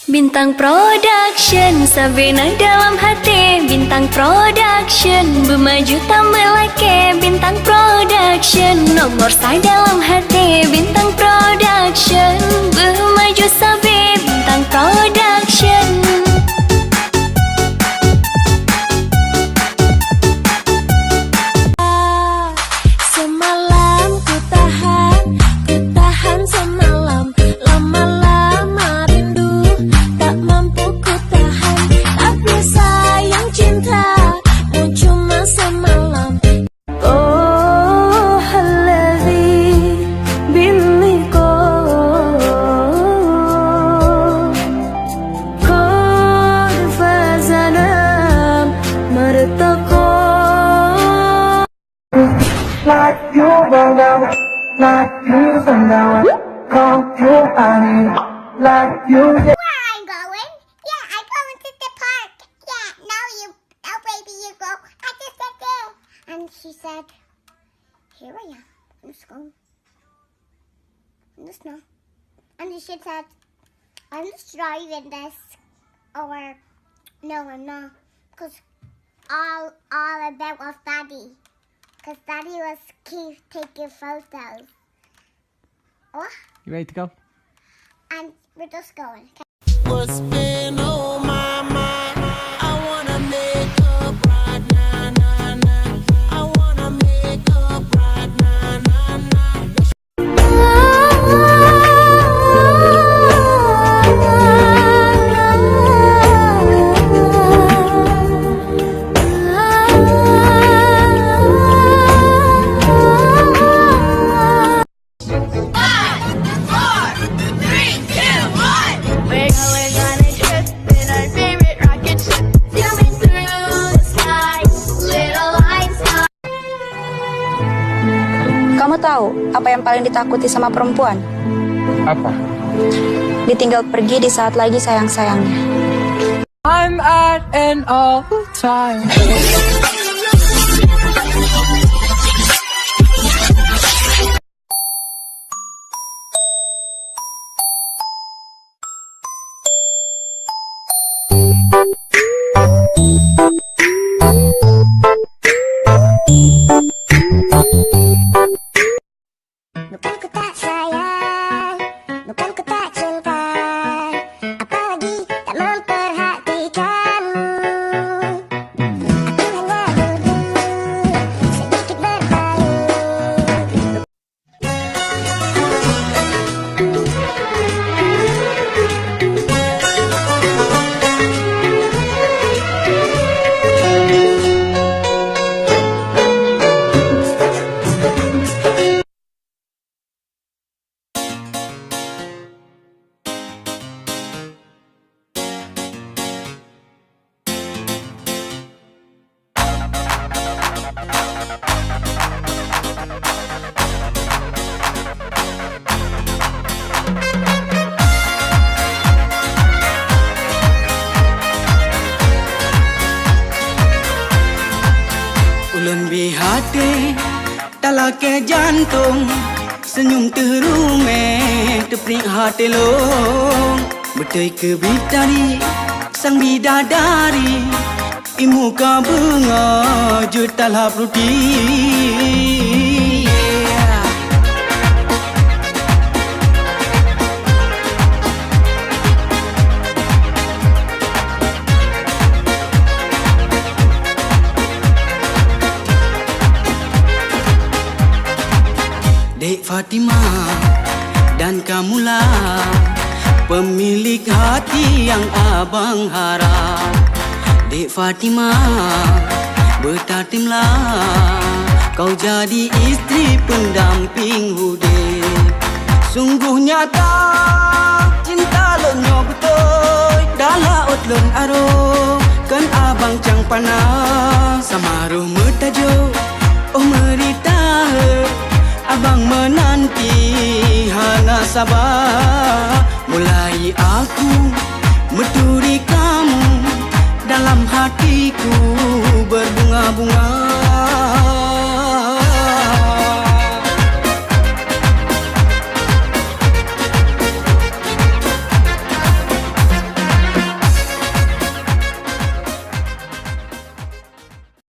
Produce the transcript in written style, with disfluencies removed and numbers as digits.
Bintang Production, Sabina dalam hati. Bintang Production, bermaju tak melake. Bintang Production, nomor saya dalam hati. Bintang Production, bermaju sabi. Bintang Production. Semalam ku tahan semalam. Lama-lama rindu, tak mampu ku tahan. Tapi sayang cintamu cuma semalam. Oh الذي باللقاء قد فازنا مرتقى. Like you roll down, like you sundown, call you honey, like you. Where I'm going? Yeah, I'm going to the park. Yeah, now baby, you go. I just said there. And she said, here I am. I'm just going in the snow. And she said, I'm just driving this. Or, no, I'm not. Because all about was Daddy. Because Daddy was keep taking photos. What? You ready to go? And we're just going. What's been on my mind? I wanna make up right now, nah, nah. I wanna make up right now, nah, nah. We're going on a trip in our favorite rocket ship, zooming through the sky, little lights on. Kamu tahu apa yang paling ditakuti sama perempuan? Apa? Ditinggal pergi di saat lagi sayang-sayangnya. I'm at an all time. Bukan ku tak sayang, bukan ku tak cinta, apalagi tak memperhatikanmu. Aku hanya bodoh, sedikit berpaling. Ulun bihati talake jantung, senyum terume teprik hati long. Betul ke bidari sang bidadari, imuka bunga jutalap rudi. Dek Fatima dan kamulah pemilik hati yang abang harap. Dek Fatima, bertatimlah kau jadi istri pendamping hidup. Sungguh nyata cinta lonyo betul, dalam otlon aro kan abang cang panah. Samaruh metajo, oh merita abang menanti hana sabar.